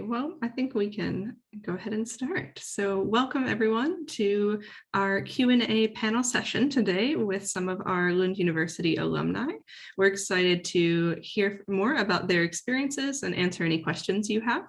well, I think we can go ahead and start. So welcome everyone to our Q&A panel session today with some of our Lund University alumni. We're excited to hear more about their experiences and answer any questions you have.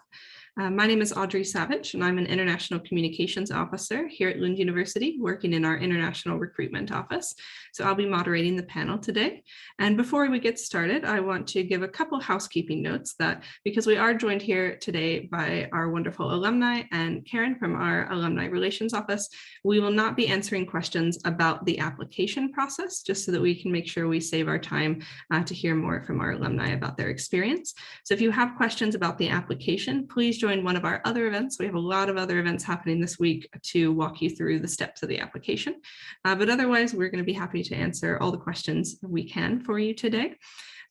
My name is Audrey Savage, and I'm an International Communications Officer here at Lund University, working in our International Recruitment Office. So I'll be moderating the panel today. And before we get started, I want to give a couple housekeeping notes that because we are joined here today by our wonderful alumni and Karen from our Alumni Relations Office, we will not be answering questions about the application process, just so that we can make sure we save our time to hear more from our alumni about their experience. So if you have questions about the application, please join one of our other events. We have a lot of other events happening this week to walk you through the steps of the application. But otherwise, we're going to be happy to answer all the questions we can for you today.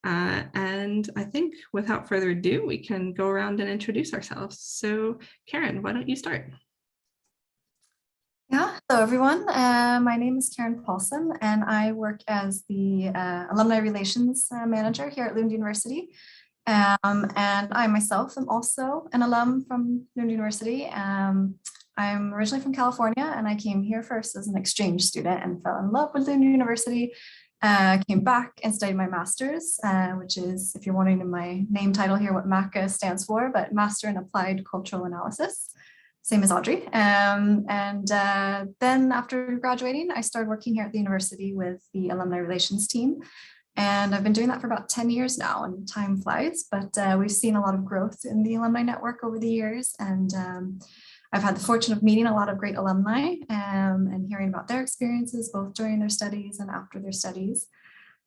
And I think without further ado, we can go around and introduce ourselves. So Karen, why don't you start? Yeah, hello everyone. My name is Karen Paulson, and I work as the Alumni Relations Manager here at Lund University. And I myself am also an alum from Lund University. I'm originally from California, and I came here first as an exchange student and fell in love with Lund University. Came back and studied my master's, which is, if you're wondering in my name title here what MACA stands for, but Master in Applied Cultural Analysis, same as Audrey. Then after graduating, I started working here at the university with the Alumni Relations team. And I've been doing that for about 10 years now, and time flies, but we've seen a lot of growth in the Alumni Network over the years. And I've had the fortune of meeting a lot of great alumni and hearing about their experiences, both during their studies and after their studies.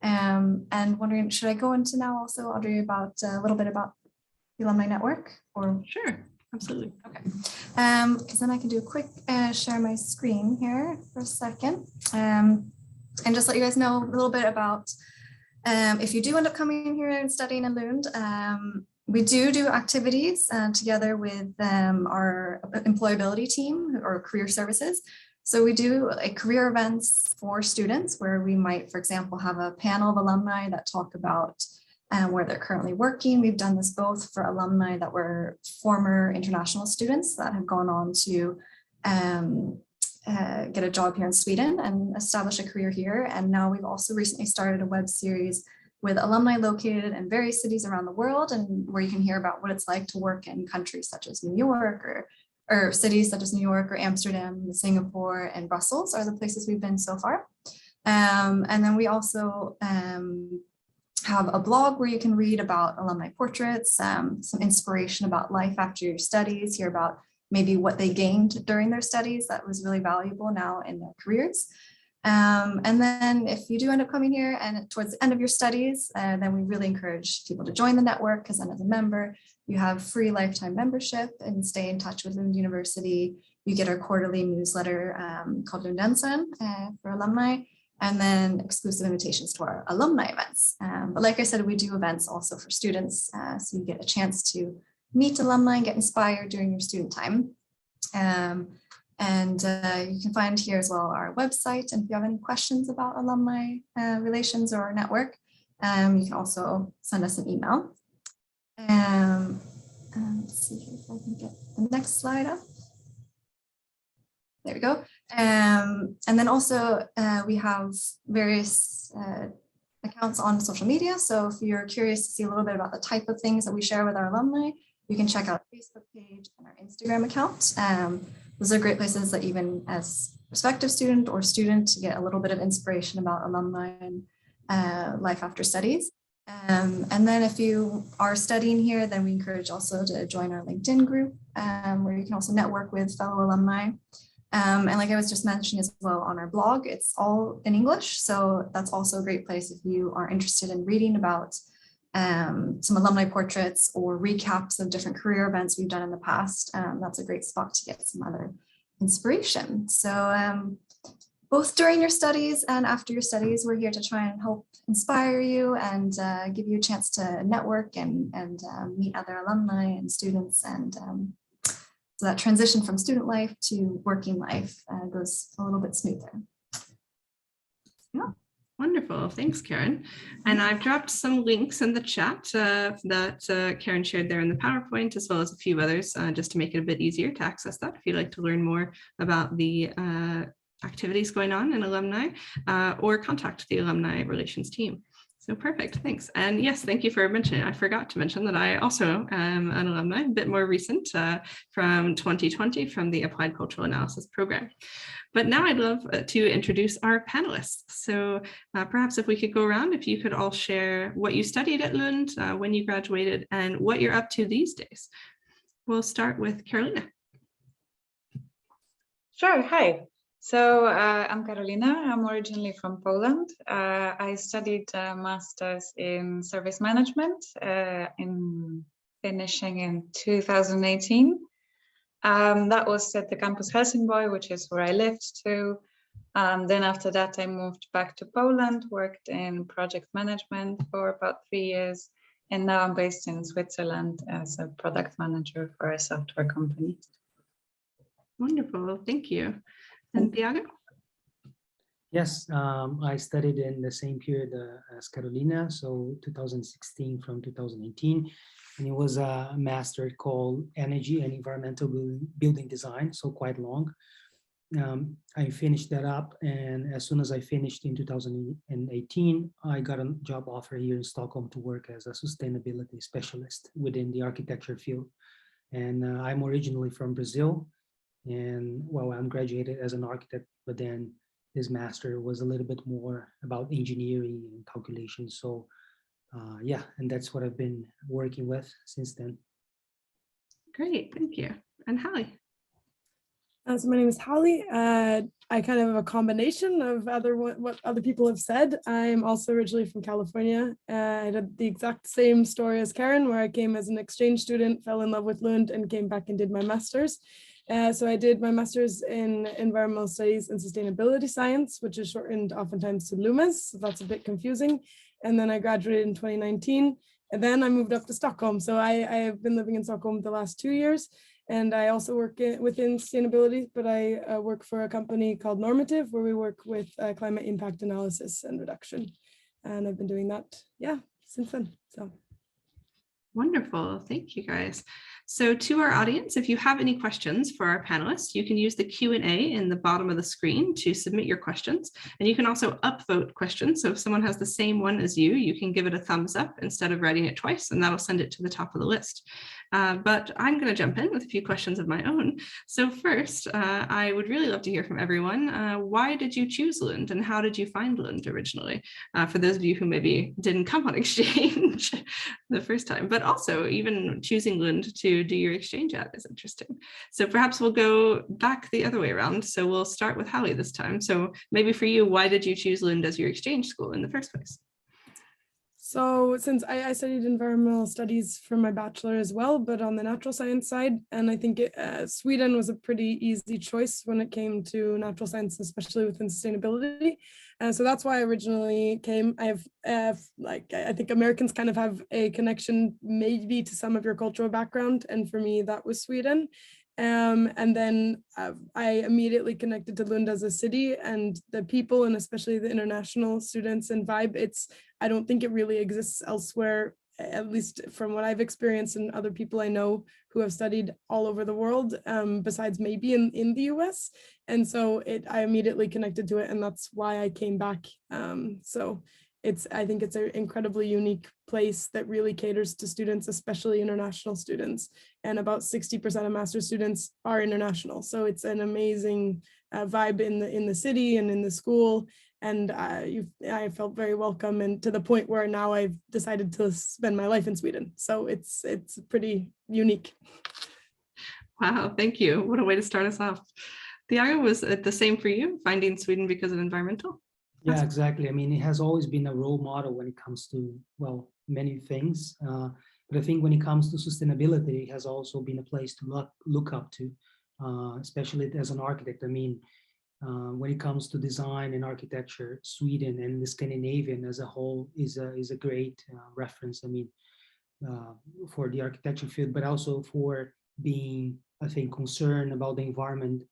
And wondering, should I go into now also, Audrey, about a little bit about the Alumni Network? Or Sure, absolutely. Okay, because then I can do a quick share my screen here for a second. And just let you guys know a little bit about if you do end up coming here and studying in Lund, we do activities together with our employability team or career services. So we do career events for students where we might, for example, have a panel of alumni that talk about where they're currently working. We've done this both for alumni that were former international students that have gone on to get a job here in Sweden and establish a career here. And now we've also recently started a web series with alumni located in various cities around the world, and where you can hear about what it's like to work in countries such as New York or cities such as New York or Amsterdam, Singapore, and Brussels are the places we've been so far. And then we also have a blog where you can read about alumni portraits, some inspiration about life after your studies, hear about maybe what they gained during their studies that was really valuable now in their careers. And then if you do end up coming here and towards the end of your studies, then we really encourage people to join the network, because then as a member, you have free lifetime membership and stay in touch with Lund University. You get our quarterly newsletter called Lundensen for alumni, and then exclusive invitations to our alumni events. But like I said, we do events also for students, so you get a chance to meet alumni and get inspired during your student time. You can find here as well our website. And if you have any questions about alumni relations or our network, you can also send us an email. Let's see if I can get the next slide up. There we go. And then also we have various accounts on social media. So if you're curious to see a little bit about the type of things that we share with our alumni, you can check out our Facebook page and our Instagram account. Those are great places that even as prospective student or student to get a little bit of inspiration about alumni and life after studies. And then if you are studying here, then we encourage also to join our LinkedIn group, where you can also network with fellow alumni. And like I was just mentioning as well on our blog, it's all in English. So that's also a great place if you are interested in reading about some alumni portraits or recaps of different career events we've done in the past. That's a great spot to get some other inspiration. So both during your studies and after your studies, we're here to try and help inspire you and give you a chance to network and meet other alumni and students. And so that transition from student life to working life goes a little bit smoother. Yeah. Wonderful. Thanks, Karen. And I've dropped some links in the chat that Karen shared there in the PowerPoint, as well as a few others, just to make it a bit easier to access that if you'd like to learn more about the activities going on in Alumni, or contact the Alumni Relations team. So perfect, thanks. And yes, thank you for mentioning. I forgot to mention that I also am an alumni, a bit more recent, from 2020 from the Applied Cultural Analysis program. But now I'd love to introduce our panelists. So perhaps if we could go around, if you could all share what you studied at Lund, when you graduated, and what you're up to these days. We'll start with Karolina. Sure, hi. So I'm Karolina. I'm originally from Poland. I studied a master's in service management, finishing in 2018. That was at the campus Helsingborg, which is where I lived too. Then after that, I moved back to Poland, worked in project management for about 3 years. And now I'm based in Switzerland as a product manager for a software company. Wonderful, thank you. And Thiago? Yes, I studied in the same period as Karolina, so 2016 from 2018. And it was a master called Energy and Environmental Building Design, so quite long. I finished that up, and as soon as I finished in 2018, I got a job offer here in Stockholm to work as a sustainability specialist within the architecture field. And I'm originally from Brazil, and well, I'm graduated as an architect, but then this master was a little bit more about engineering and calculations. So yeah, and that's what I've been working with since then. Great, thank you. And Halley? So my name is Halley. I kind of have a combination of what other people have said. I'm also originally from California. I had the exact same story as Karen, where I came as an exchange student, fell in love with Lund, and came back and did my master's. So I did my master's in environmental studies and sustainability science, which is shortened oftentimes to LUMAS. So that's a bit confusing. And then I graduated in 2019. And then I moved up to Stockholm. So I have been living in Stockholm the last 2 years. And I also work within sustainability, but I work for a company called Normative, where we work with climate impact analysis and reduction. And I've been doing that, yeah, since then. So. Wonderful, thank you guys. So to our audience, if you have any questions for our panelists, you can use the Q&A in the bottom of the screen to submit your questions. And you can also upvote questions. So if someone has the same one as you can give it a thumbs up instead of writing it twice, and that'll send it to the top of the list. But I'm going to jump in with a few questions of my own. So first, I would really love to hear from everyone. Why did you choose Lund, and how did you find Lund originally? For those of you who maybe didn't come on exchange the first time, but also even choosing Lund to do your exchange at is interesting. So perhaps we'll go back the other way around. So we'll start with Halley this time. So maybe for you, why did you choose Lund as your exchange school in the first place? So since I studied environmental studies for my bachelor as well, but on the natural science side, and I think Sweden was a pretty easy choice when it came to natural science, especially within sustainability. So that's why I originally came. I think Americans kind of have a connection maybe to some of your cultural background, and for me that was Sweden. And then I immediately connected to Lund as a city, and the people, and especially the international students and vibe. I don't think it really exists elsewhere, at least from what I've experienced and other people I know who have studied all over the world, besides maybe in the US. And so I immediately connected to it, and that's why I came back. So I think it's an incredibly unique place that really caters to students, especially international students. And about 60% of master's students are international. So it's an amazing vibe in the city and in the school. And I felt very welcome, and to the point where now I've decided to spend my life in Sweden. So it's pretty unique. Wow, thank you. What a way to start us off. Thiago, was it the same for you, finding Sweden because of environmental? Yeah, exactly. I mean, it has always been a role model when it comes to, well, many things. But I think when it comes to sustainability, it has also been a place to look up to, especially as an architect. I mean, when it comes to design and architecture, Sweden and the Scandinavian as a whole is a great reference. I mean, for the architecture field, but also for being, I think, concerned about the environment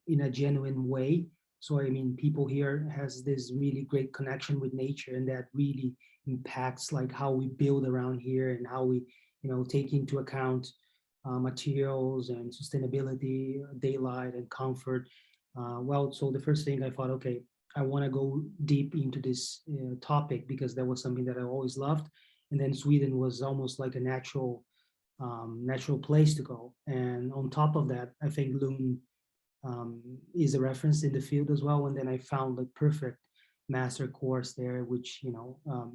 in a genuine way. So I mean, people here has this really great connection with nature, and that really impacts like how we build around here and how we, take into account materials and sustainability, daylight and comfort. Well, so the first thing I thought, okay, I want to go deep into this topic because that was something that I always loved. And then Sweden was almost like a natural place to go. And on top of that, I think Lund is a reference in the field as well. And then I found the perfect master course there, which,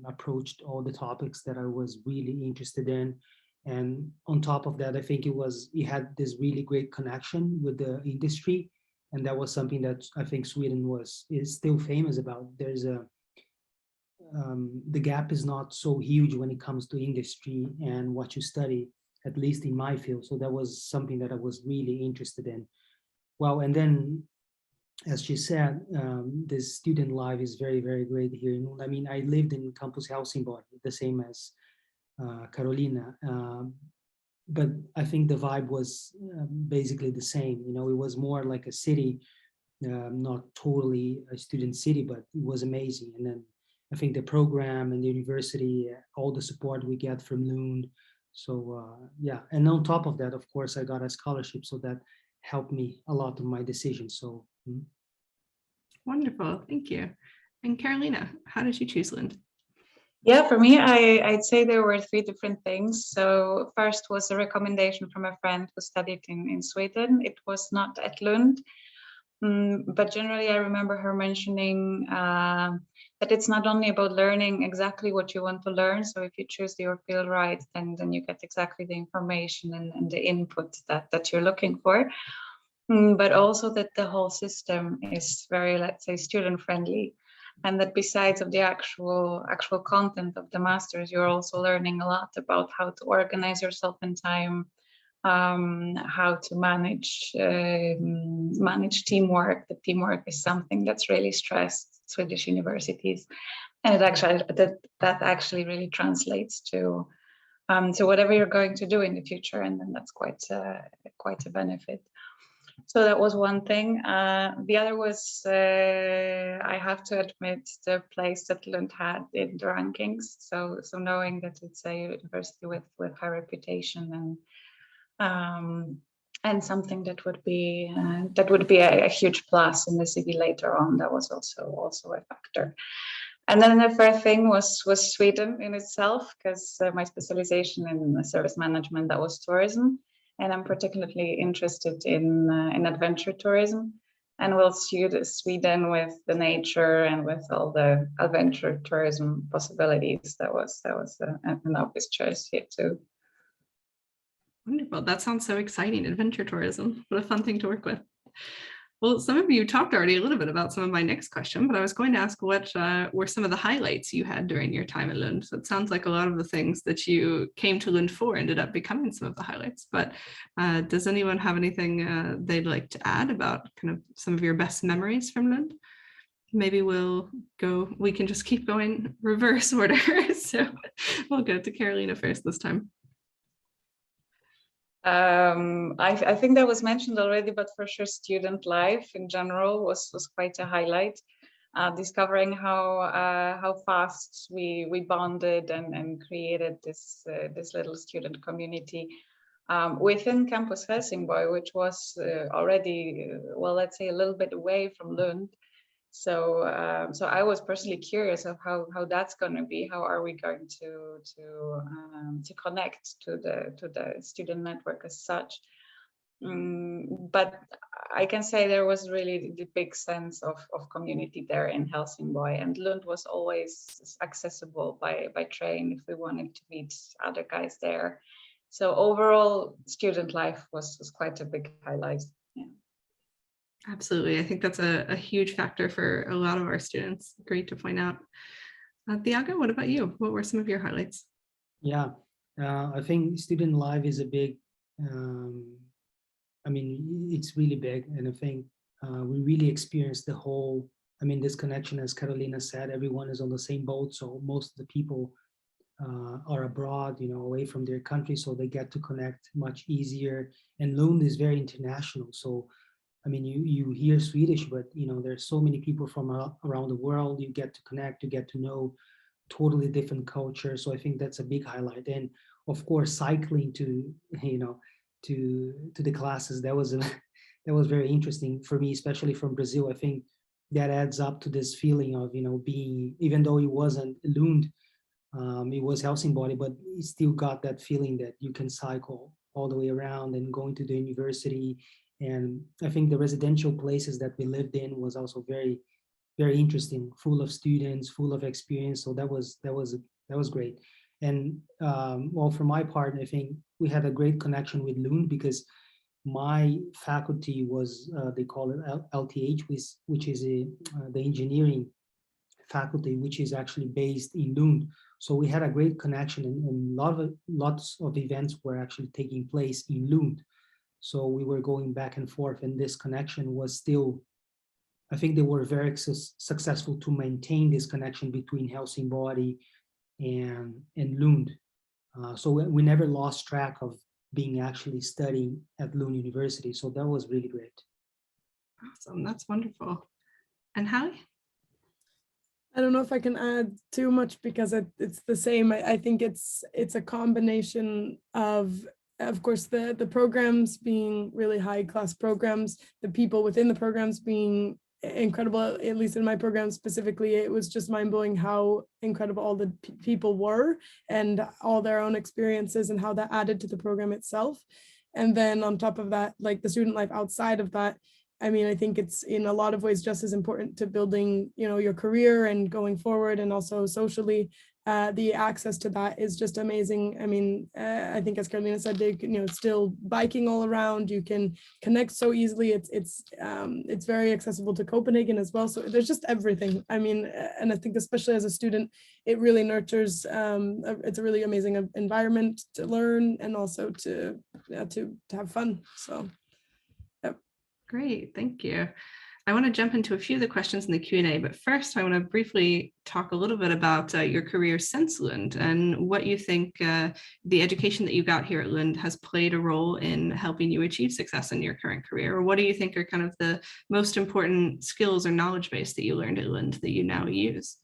approached all the topics that I was really interested in. And on top of that, I think it had this really great connection with the industry. And that was something that I think Sweden is still famous about. There's the gap is not so huge when it comes to industry and what you study, at least in my field. So that was something that I was really interested in. Well, and then, as she said, the student life is very, very great here. I mean, I lived in Campus Helsingborg, the same as Karolina, but I think the vibe was basically the same. It was more like a city, not totally a student city, but it was amazing. And then I think the program and the university, all the support we get from Lund. So yeah, and on top of that, of course, I got a scholarship, so that helped me a lot in my decision. So Wonderful, thank you. And Karolina, how did you choose Lund? Yeah, for me, I'd say there were three different things. So first was a recommendation from a friend who studied in Sweden. It was not at Lund, but generally I remember her mentioning that it's not only about learning exactly what you want to learn. So if you choose your field right, then you get exactly the information and the input that you're looking for. But also that the whole system is very, let's say, student friendly. And that besides of the actual content of the masters, you're also learning a lot about how to organize yourself in time, how to manage teamwork. The teamwork is something that's really stressed at Swedish universities, and it actually that actually really translates to whatever you're going to do in the future, and then that's quite a benefit. So that was one thing. The other was, I have to admit, the place that Lund had in the rankings. So knowing that it's a university with high reputation and something that would be a huge plus in the CV later on, that was also a factor. And then the third thing was Sweden in itself, because my specialization in service management, that was tourism. And I'm particularly interested in adventure tourism, and we'll see Sweden with the nature and with all the adventure tourism possibilities. That was an obvious choice here too. Wonderful. That sounds so exciting. Adventure tourism. What a fun thing to work with. Well, some of you talked already a little bit about some of my next question, but I was going to ask what were some of the highlights you had during your time at Lund. So it sounds like a lot of the things that you came to Lund for ended up becoming some of the highlights. But does anyone have anything they'd like to add about kind of some of your best memories from Lund? Maybe we can just keep going reverse order. So we'll go to Karolina first this time. I think that was mentioned already, but for sure student life in general was quite a highlight. Discovering how fast we bonded and created this little student community within Campus Helsingborg, which was already, well, let's say a little bit away from Lund. So I was personally curious of how that's going to be. How are we going to connect to the student network as such? But I can say there was really the big sense of community there in Helsingborg, and Lund was always accessible by train if we wanted to meet other guys there. So overall, student life was quite a big highlight. Yeah. Absolutely. I think that's a huge factor for a lot of our students. Great to point out. Thiago, what about you? What were some of your highlights? Yeah, I think student life is a big, I mean, it's really big. And I think we really experienced the whole, I mean, this connection, as Karolina said, everyone is on the same boat. So most of the people are abroad, away from their country. So they get to connect much easier. And Lund is very international. So I mean, you hear Swedish, but there's so many people from around the world. You get to connect, you get to know totally different culture. So I think that's a big highlight. And of course, cycling to the classes, that was that was very interesting for me, especially from Brazil. I think that adds up to this feeling of being, even though it wasn't Lund, it was Helsingborg, but it still got that feeling that you can cycle all the way around and going to the university. And I think the residential places that we lived in was also very, very interesting, full of students, full of experience. So that was great. And well, for my part, I think we had a great connection with Lund, because my faculty was, they call it LTH, which is the engineering faculty, which is actually based in Lund. So we had a great connection, and lots of events were actually taking place in Lund. So we were going back and forth, and this connection was still, I think they were very successful to maintain this connection between Helsingborg and Lund. So we never lost track of being actually studying at Lund University. So that was really great. Awesome, that's wonderful. And Halley? I don't know if I can add too much, because it's the same. I think it's a combination of course, the programs being really high class programs, the people within the programs being incredible. At least in my program specifically, it was just mind-blowing how incredible all the people were, and all their own experiences, and how that added to the program itself. And then on top of that, like the student life outside of that, I mean, I think it's in a lot of ways just as important to building, your career and going forward, and also socially. The access to that is just amazing. I mean, I think as Karolina said, still biking all around. You can connect so easily. It's very accessible to Copenhagen as well. So there's just everything. I mean, and I think especially as a student, it really nurtures. It's a really amazing environment to learn, and also to have fun. So. Great, thank you. I want to jump into a few of the questions in the Q&A, but first I want to briefly talk a little bit about your career since Lund, and what you think the education that you got here at Lund has played a role in helping you achieve success in your current career. Or what do you think are kind of the most important skills or knowledge base that you learned at Lund that you now use?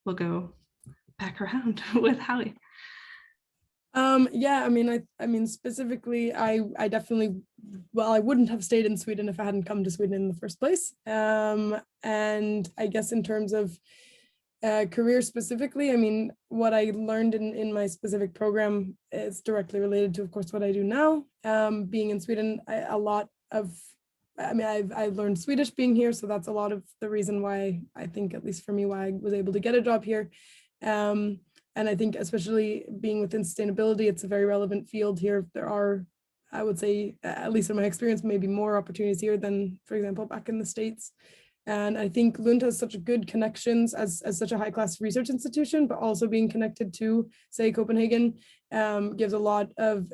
We'll go back around with Halley. Yeah, I mean, specifically, I definitely, well, I wouldn't have stayed in Sweden if I hadn't come to Sweden in the first place. And I guess in terms of career specifically, I mean, what I learned in my specific program is directly related to, of course, what I do now. Being in Sweden, I learned Swedish being here, so that's a lot of the reason why I think, at least for me, why I was able to get a job here. And I think especially being within sustainability, it's a very relevant field here. There are, I would say, at least in my experience, maybe more opportunities here than, for example, back in the States. And I think Lund has such good connections as such a high class research institution, but also being connected to, say, Copenhagen, gives a lot of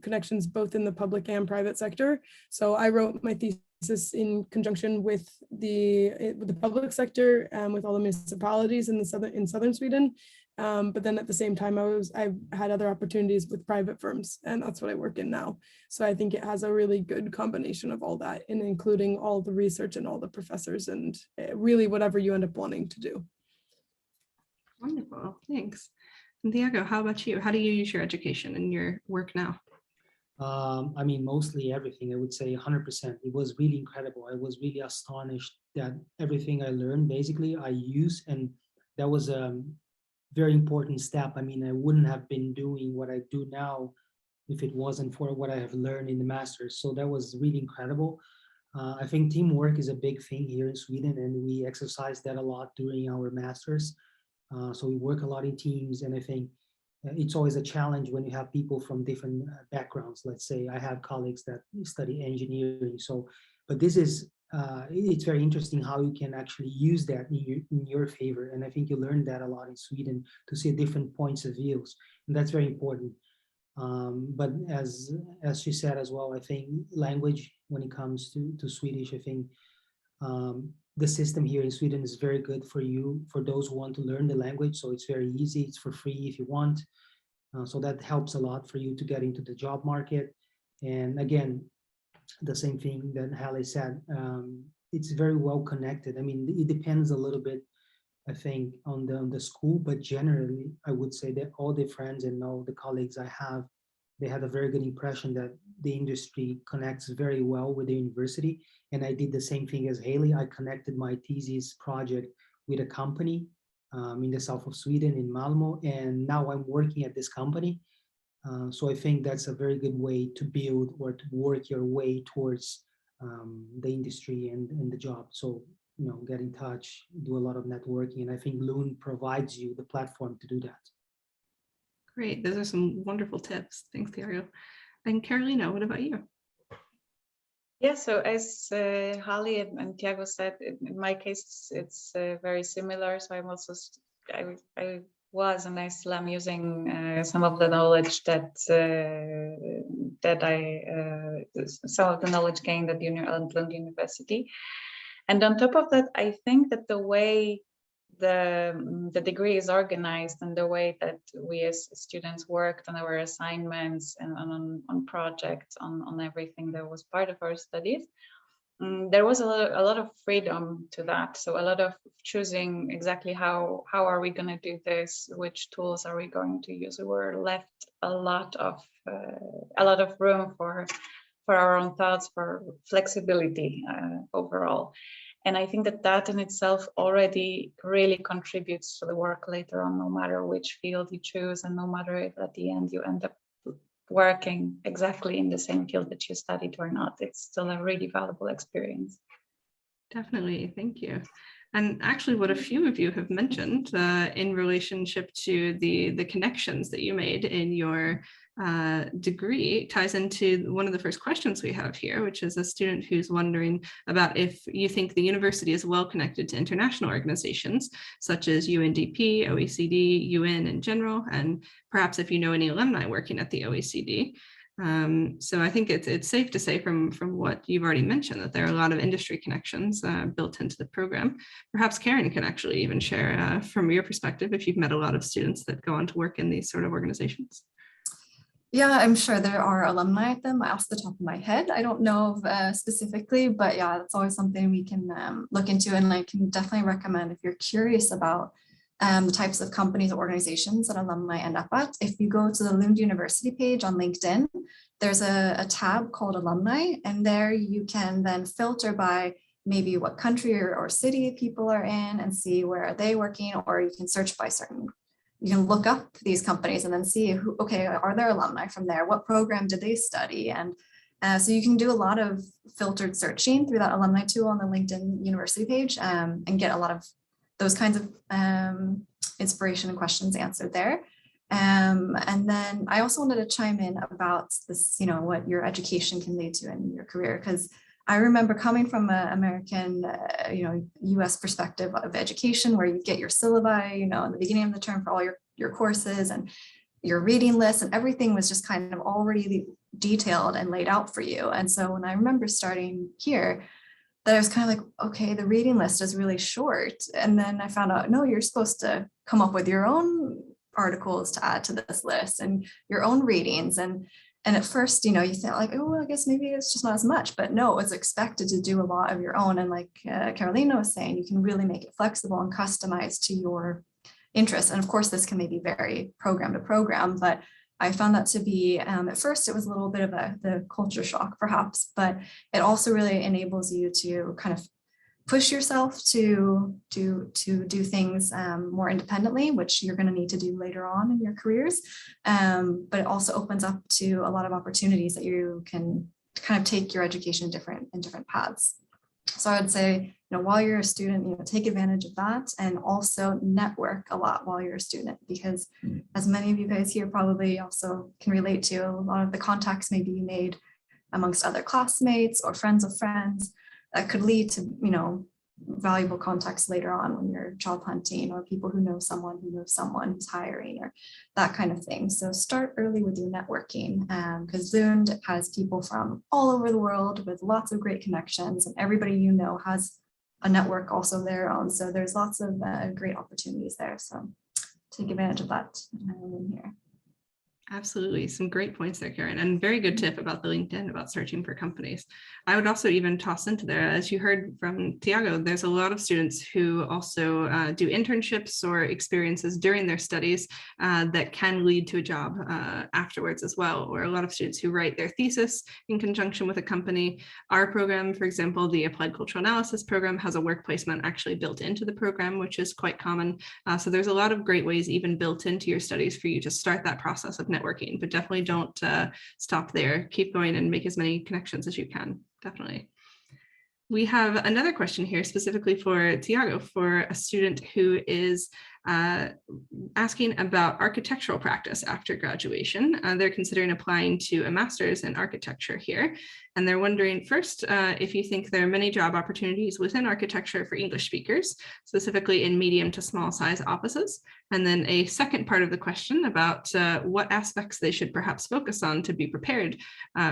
connections both in the public and private sector. So I wrote my thesis in conjunction with the public sector, with all the municipalities in southern Sweden. But then at the same time, I had other opportunities with private firms, and that's what I work in now. So I think it has a really good combination of all that, and including all the research and all the professors, and really whatever you end up wanting to do. Wonderful, thanks. And Thiago, how about you? How do you use your education in your work now? I mean, mostly everything. I would say 100%. It was really incredible. I was really astonished that everything I learned, basically, I use, and that was very important step. I mean, I wouldn't have been doing what I do now if it wasn't for what I have learned in the master's. So that was really incredible. I think teamwork is a big thing here in Sweden, and we exercise that a lot during our master's. So we work a lot in teams, and I think it's always a challenge when you have people from different backgrounds. Let's say I have colleagues that study engineering. So, but this is it's very interesting how you can actually use that in your favor. And I think you learn that a lot in Sweden, to see different points of views. And that's very important. But as she said as well, I think language, when it comes to Swedish, I think the system here in Sweden is very good for those who want to learn the language. So it's very easy. It's for free if you want. So that helps a lot for you to get into the job market. And again, the same thing that Halley said. It's very well connected. I mean, it depends a little bit, I think, on the school, but generally, I would say that all the friends and all the colleagues I have, they had a very good impression that the industry connects very well with the university. And I did the same thing as Halley. I connected my thesis project with a company in the south of Sweden, in Malmo, and now I'm working at this company. So I think that's a very good way to build or to work your way towards the industry and the job. So, you know, get in touch, do a lot of networking, and I think Lund provides you the platform to do that. Great, those are some wonderful tips. Thanks, Thiago. And Karolina, what about you? Yeah, so as Halley and Thiago said, in my case, it's very similar. So I'm also, I was and I still am using some of the knowledge that some of the knowledge gained at Lund University. And on top of that, I think that the way the degree is organized and the way that we as students worked on our assignments and on projects, on everything that was part of our studies, there was a lot of freedom to that. So a lot of choosing exactly how are we going to do this, which tools are we going to use. We were left a lot of room for our own thoughts, for flexibility overall. And I think that in itself already really contributes to the work later on, no matter which field you choose, and no matter if at the end you end up working exactly in the same field that you studied or not. It's still a really valuable experience. Definitely, thank you. And actually what a few of you have mentioned in relationship to the connections that you made in your degree ties into one of the first questions we have here, which is a student who's wondering about if you think the university is well connected to international organizations such as UNDP, OECD, UN in general, and perhaps if you know any alumni working at the OECD. So I think it's safe to say from what you've already mentioned that there are a lot of industry connections built into the program. Perhaps Karen can actually even share from your perspective if you've met a lot of students that go on to work in these sort of organizations. Yeah, I'm sure there are alumni at them off the top of my head. I don't know specifically, but yeah, that's always something we can look into, and I can definitely recommend if you're curious about the types of companies or organizations that alumni end up at. If you go to the Lund University page on LinkedIn, there's a tab called Alumni, and there you can then filter by maybe what country or city people are in and see where are they working, or you can search by certain. You can look up these companies and then see who, okay, are there alumni from there? What program did they study? And so you can do a lot of filtered searching through that alumni tool on the LinkedIn University page and get a lot of those kinds of inspiration and questions answered there. And then I also wanted to chime in about this, you know, what your education can lead to in your career, because I remember coming from an American, US perspective of education, where you get your syllabi, you know, in the beginning of the term for all your courses, and your reading list, and everything was just kind of already detailed and laid out for you. And so when I remember starting here, that I was kind of like, okay, the reading list is really short. And then I found out, no, you're supposed to come up with your own articles to add to this list and your own readings. And at first, you know, you think like, oh, I guess maybe it's just not as much, but no, it's expected to do a lot of your own. And like Karolina was saying, you can really make it flexible and customized to your interests. And of course, this can maybe vary program to program, but I found that to be, at first, it was a little bit of the culture shock, perhaps, but it also really enables you to kind of push yourself to do things more independently, which you're going to need to do later on in your careers. But it also opens up to a lot of opportunities that you can kind of take your education in different paths. So I would say, you know, while you're a student, you know, take advantage of that, and also network a lot while you're a student, because as many of you guys here probably also can relate to, a lot of the contacts maybe you made amongst other classmates or friends of friends that could lead to, you know, valuable contacts later on when you're job hunting, or people who know someone who's hiring, or that kind of thing. So start early with your networking, because Lund has people from all over the world with lots of great connections, and everybody you know has a network also their own. So there's lots of great opportunities there. So take advantage of that here. Absolutely. Some great points there, Karen, and very good tip about the LinkedIn, about searching for companies. I would also even toss into there, as you heard from Thiago, there's a lot of students who also do internships or experiences during their studies that can lead to a job afterwards as well, or a lot of students who write their thesis in conjunction with a company. Our program, for example, the Applied Cultural Analysis program, has a work placement actually built into the program, which is quite common. So there's a lot of great ways even built into your studies for you to start that process of networking, but definitely don't stop there. Keep going and make as many connections as you can. Definitely. We have another question here specifically for Thiago, for a student who is asking about architectural practice after graduation. They're considering applying to a master's in architecture here. And they're wondering first, if you think there are many job opportunities within architecture for English speakers, specifically in medium to small size offices. And then a second part of the question about what aspects they should perhaps focus on to be prepared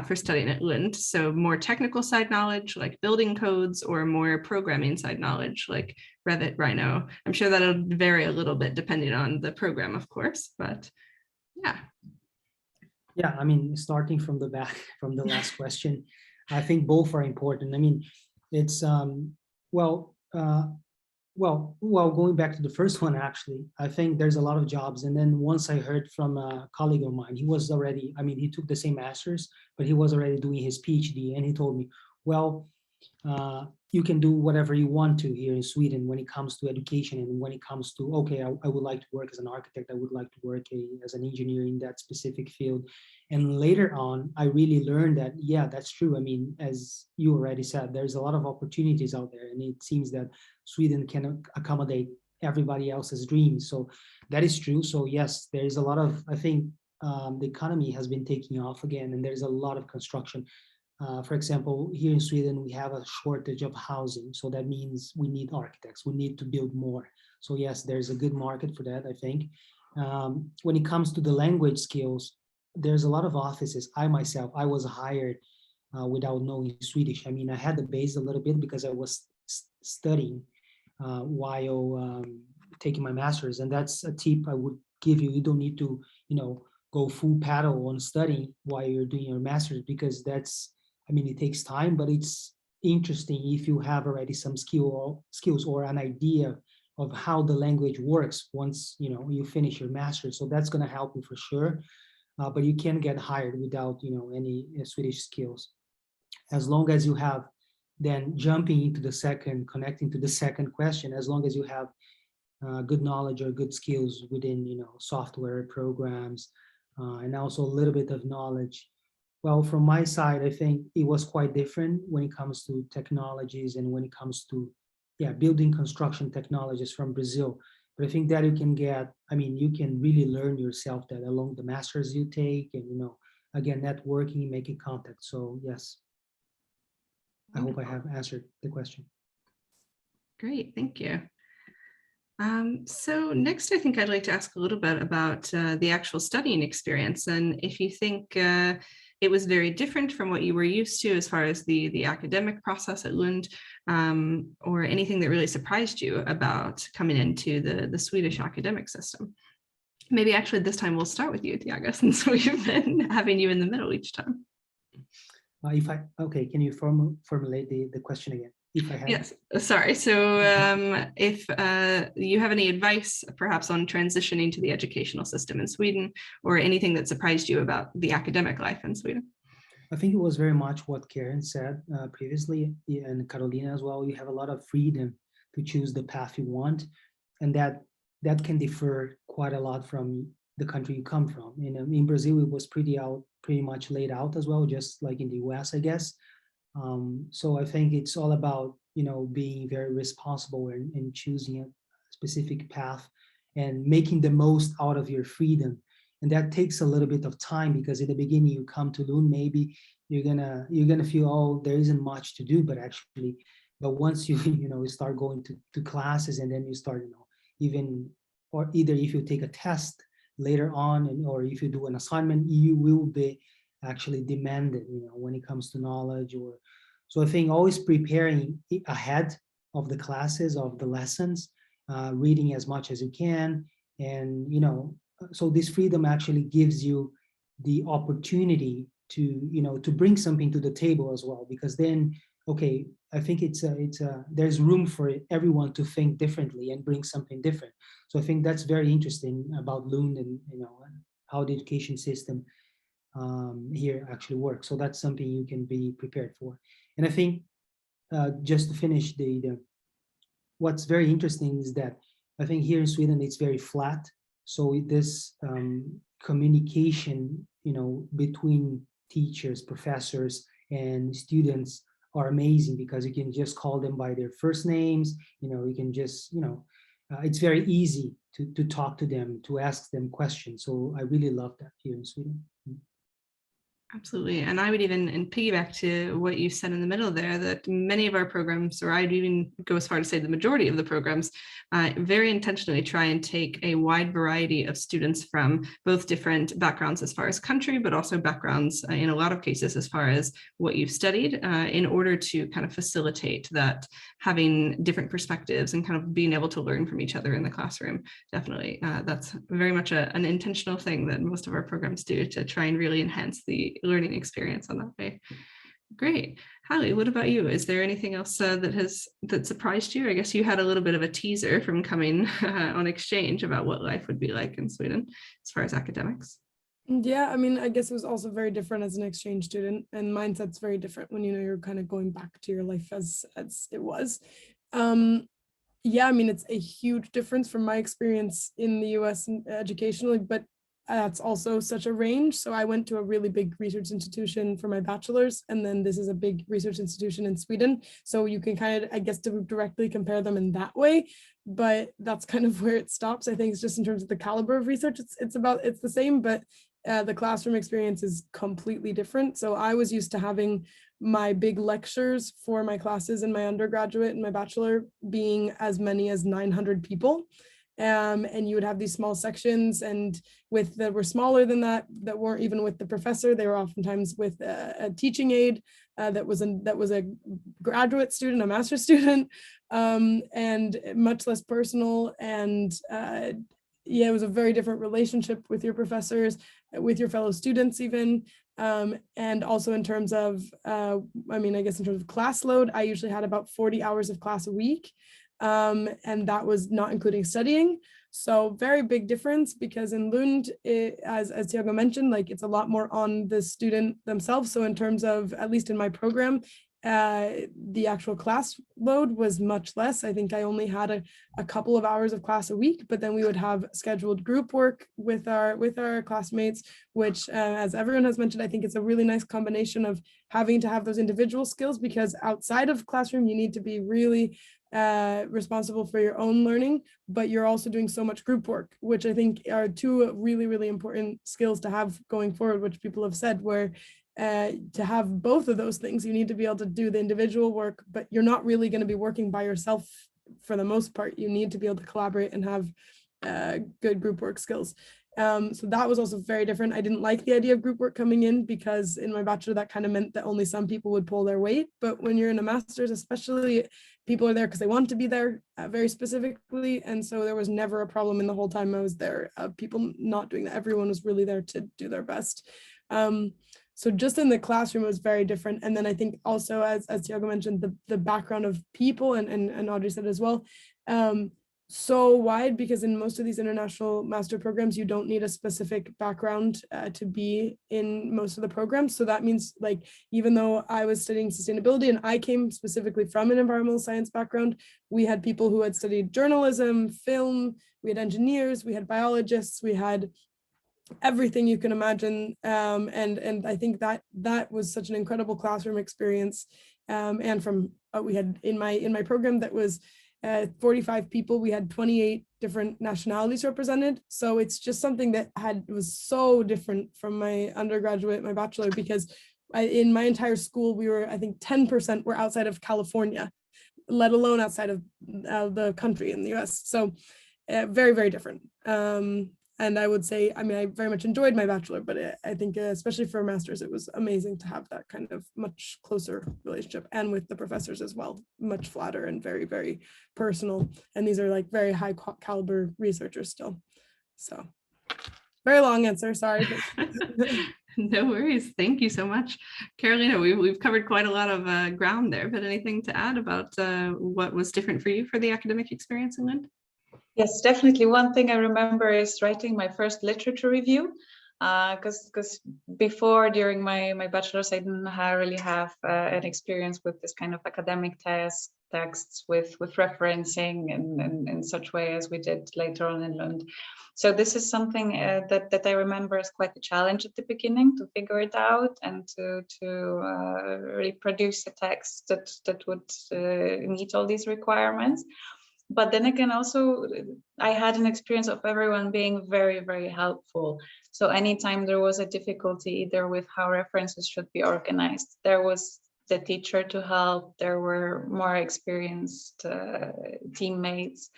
for studying at Lund. So more technical side knowledge like building codes, or more programming side knowledge like Revit, Rhino. I'm sure that'll vary a little bit depending on the program, of course, but yeah. Yeah, I mean, starting from the back, from the last question, I think both are important. I mean, it's going back to the first one, actually, I think there's a lot of jobs. And then once I heard from a colleague of mine, he was already, I mean, he took the same master's, but he was already doing his PhD, and he told me, well, you can do whatever you want to here in Sweden when it comes to education, and when it comes to, okay, I would like to work as an architect, I would like to work as an engineer in that specific field. And later on, I really learned that, yeah, that's true. I mean, as you already said, there's a lot of opportunities out there, and it seems that Sweden can accommodate everybody else's dreams. So that is true. So yes, there is a lot of, I think the economy has been taking off again, and there's a lot of construction. For example, here in Sweden, we have a shortage of housing. So that means we need architects, we need to build more. So yes, there's a good market for that, I think. When it comes to the language skills, there's a lot of offices. I myself, I was hired without knowing Swedish. I mean, I had the base a little bit because I was studying while taking my master's. And that's a tip I would give you. You don't need to, go full paddle on studying while you're doing your master's, because that's, I mean, it takes time, but it's interesting if you have already some skills or an idea of how the language works once, you finish your master's. So that's going to help you for sure. But you can get hired without, any Swedish skills. As long as you have, then jumping into the second, connecting to the second question, as long as you have good knowledge or good skills within, software programs, and also a little bit of knowledge. Well, from my side, I think it was quite different when it comes to technologies and when it comes to, building construction technologies from Brazil. But I think that you can get, I mean, you can really learn yourself that along the masters you take, and, again, networking, making contact. So yes, I hope I have answered the question. Great, thank you. So next, I think I'd like to ask a little bit about the actual studying experience, and if you think it was very different from what you were used to as far as the academic process at Lund, or anything that really surprised you about coming into the Swedish academic system. Maybe actually this time we'll start with you, Thiago, since we've been having you in the middle each time. Okay, can you formulate the question again? If I have. Yes, sorry. So if you have any advice perhaps on transitioning to the educational system in Sweden, or anything that surprised you about the academic life in Sweden? I think it was very much what Karen said previously, and Karolina as well. You have a lot of freedom to choose the path you want, and that can differ quite a lot from the country you come from. In Brazil, it was pretty much laid out as well, just like in the US, I guess. So I think it's all about, being very responsible and choosing a specific path and making the most out of your freedom. And that takes a little bit of time, because in the beginning you come to Lund, maybe you're gonna feel, oh, there isn't much to do, but once you you start going to classes, and then you start, either if you take a test later on, or if you do an assignment, you will be actually demanded, when it comes to knowledge. So I think always preparing ahead of the classes, of the lessons, reading as much as you can, and so this freedom actually gives you the opportunity to, you know, to bring something to the table as well, because then, okay, I think there's room for everyone to think differently and bring something different. So I think that's very interesting about Lund and, you know, how the education system here actually works. So that's something you can be prepared for. And I think just to finish, what's very interesting is that I think here in Sweden it's very flat. So this communication, you know, between teachers, professors, and students are amazing, because you can just call them by their first names. You know, you can just, you know, it's very easy to talk to them, to ask them questions. So I really love that here in Sweden. Absolutely. And I would even piggyback to what you said in the middle there, that many of our programs, or I'd even go as far to say the majority of the programs, very intentionally try and take a wide variety of students from both different backgrounds as far as country, but also backgrounds in a lot of cases as far as what you've studied, in order to kind of facilitate that, having different perspectives and kind of being able to learn from each other in the classroom. Definitely. That's very much an intentional thing that most of our programs do, to try and really enhance the learning experience on that way. Great. Halley, what about you? Is there anything else that surprised you? I guess you had a little bit of a teaser from coming on exchange about what life would be like in Sweden as far as academics. Yeah, I mean, I guess it was also very different as an exchange student, and mindset's very different when, you know, you're kind of going back to your life as it was. Yeah, I mean, it's a huge difference from my experience in the US educationally, but that's also such a range. So I went to a really big research institution for my bachelor's, and then this is a big research institution in Sweden. So you can kind of, I guess, directly compare them in that way, but that's kind of where it stops. I think it's just in terms of the caliber of research, it's the same, but the classroom experience is completely different. So I was used to having my big lectures for my classes in my undergraduate and my bachelor being as many as 900 people. And you would have these small sections, and that were smaller than that weren't even with the professor. They were oftentimes with a teaching aide that was a graduate student, a master's student, and much less personal. And yeah, it was a very different relationship with your professors, with your fellow students even. And also in terms of, I mean, I guess in terms of class load, I usually had about 40 hours of class a week. And that was not including studying. So very big difference, because in Lund, as Thiago mentioned, like it's a lot more on the student themselves. So in terms of, at least in my program, the actual class load was much less. I think I only had a couple of hours of class a week, but then we would have scheduled group work with our classmates, which as everyone has mentioned, I think it's a really nice combination of having to have those individual skills, because outside of classroom, you need to be really responsible for your own learning, but you're also doing so much group work, which I think are two really, really important skills to have going forward, which people have said, where to have both of those things, you need to be able to do the individual work, but you're not really going to be working by yourself for the most part. You need to be able to collaborate and have good group work skills. So that was also very different. I didn't like the idea of group work coming in, because in my bachelor, that kind of meant that only some people would pull their weight. But when you're in a master's, especially, people are there because they want to be there very specifically. And so there was never a problem in the whole time I was there, people not doing that. Everyone was really there to do their best. So just in the classroom, it was very different. And then I think also, as Thiago mentioned, the background of people, and Audrey said as well, so wide, because in most of these international master programs, you don't need a specific background to be in most of the programs. So that means, like, even though I was studying sustainability and I came specifically from an environmental science background, we had people who had studied journalism, film, we had engineers, we had biologists, we had everything you can imagine, and I think that was such an incredible classroom experience. And from we had in my program that was 45 people, we had 28 different nationalities represented. So it's just something that was so different from my undergraduate, my bachelor, because in my entire school, we were, I think 10% were outside of California, let alone outside of the country in the US. So very, very different. And I would say, I mean, I very much enjoyed my bachelor, but I think especially for a master's, it was amazing to have that kind of much closer relationship, and with the professors as well, much flatter and very, very personal. And these are like very high caliber researchers still. So. Very long answer, sorry. But No worries. Thank you so much. Karolina, we've covered quite a lot of ground there, but anything to add about what was different for you for the academic experience in Lund? Yes, definitely. One thing I remember is writing my first literature review, because before, during my bachelor's, I didn't really have an experience with this kind of academic texts with referencing in such way as we did later on in Lund. So this is something that I remember as quite a challenge at the beginning, to figure it out and to really produce a text that would meet all these requirements. But then again, also, I had an experience of everyone being very, very helpful. So anytime there was a difficulty, either with how references should be organized, there was the teacher to help, there were more experienced teammates,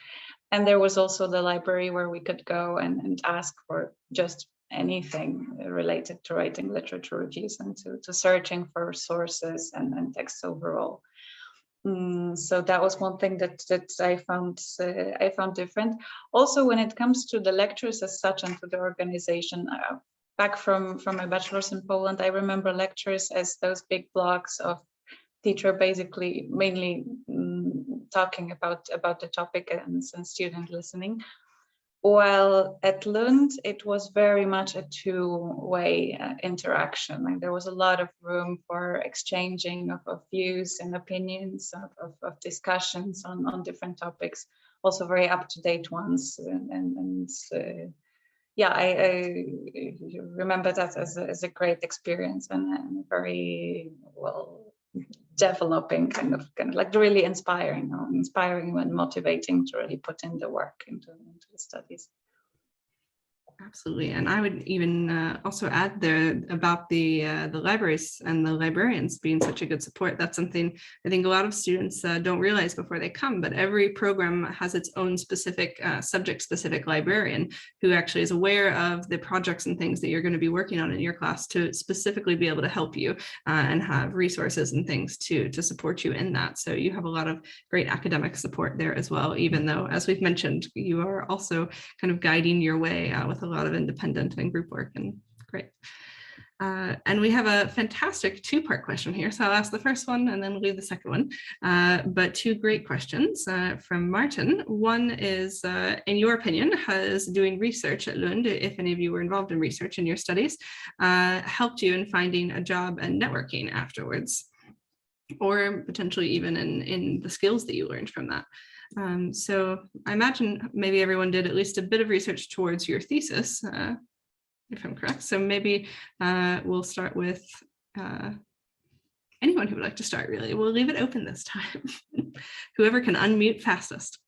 and there was also the library where we could go and ask for just anything related to writing literature reviews and to searching for sources and texts overall. So that was one thing that I found different. Also, when it comes to the lectures as such and to the organization, back from my bachelor's in Poland, I remember lectures as those big blocks of teacher basically mainly talking about the topic and student listening. While at Lund, it was very much a two-way interaction. Like, there was a lot of room for exchanging of views and opinions, of discussions on different topics, also very up-to-date ones. Yeah, I remember that as a great experience and very well developing, kind of like really inspiring and motivating to really put in the work into the studies. Absolutely, and I would even also add there about the libraries and the librarians being such a good support. That's something I think a lot of students don't realize before they come, but every program has its own specific subject-specific librarian who actually is aware of the projects and things that you're going to be working on in your class to specifically be able to help you and have resources and things to support you in that. So you have a lot of great academic support there as well, even though, as we've mentioned, you are also kind of guiding your way with a lot of independent and group work, and great. And we have a fantastic two-part question here. So I'll ask the first one and then we'll leave the second one. But two great questions from Martin. One is, in your opinion, has doing research at Lund, if any of you were involved in research in your studies, helped you in finding a job and networking afterwards, or potentially even in the skills that you learned from that? So I imagine maybe everyone did at least a bit of research towards your thesis, if I'm correct. So maybe we'll start with anyone who would like to start, really. We'll leave it open this time. Whoever can unmute fastest.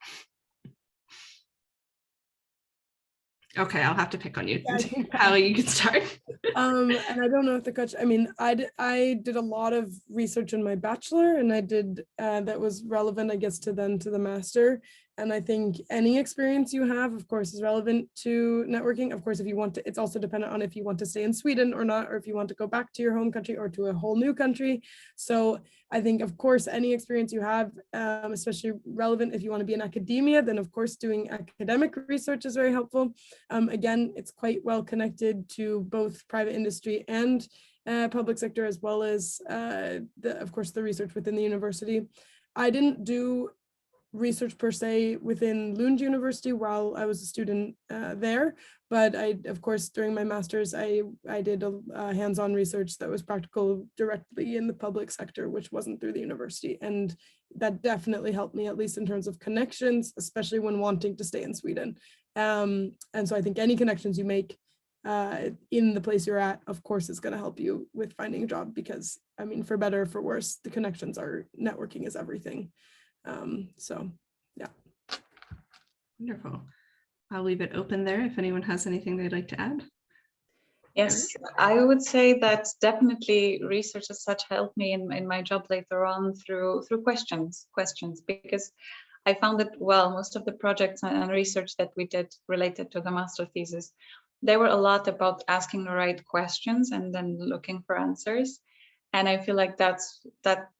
Okay, I'll have to pick on you. Halley, you can start. And I don't know if the coach, I mean, I did a lot of research in my bachelor, and I did that was relevant, I guess, to the master. And I think any experience you have, of course, is relevant to networking. Of course, if you want to, it's also dependent on if you want to stay in Sweden or not, or if you want to go back to your home country or to a whole new country. So I think, of course, any experience you have, especially relevant if you want to be in academia, then of course doing academic research is very helpful. Again, it's quite well connected to both private industry and public sector, as well as, of course, the research within the university. I didn't do research per se within Lund University while I was a student there, but of course, during my master's, I did a hands-on research that was practical directly in the public sector, which wasn't through the university. And that definitely helped me, at least in terms of connections, especially when wanting to stay in Sweden. And so I think any connections you make in the place you're at, of course, is going to help you with finding a job, because, I mean, for better or for worse, the connections are, networking is everything. So, yeah. Wonderful. I'll leave it open there if anyone has anything they'd like to add. Yes, I would say that definitely research as such helped me in my job later on through questions, because I found that, well, most of the projects and research that we did related to the master thesis, they were a lot about asking the right questions and then looking for answers. And I feel like that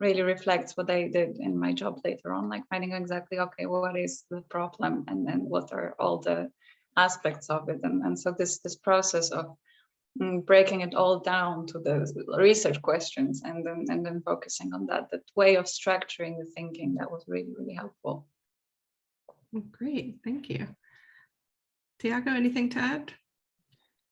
really reflects what I did in my job later on, like finding exactly, okay, what is the problem, and then what are all the aspects of it. And so this process of breaking it all down to the research questions and then focusing on that way of structuring the thinking, that was really, really helpful. Great, thank you. Thiago, anything to add?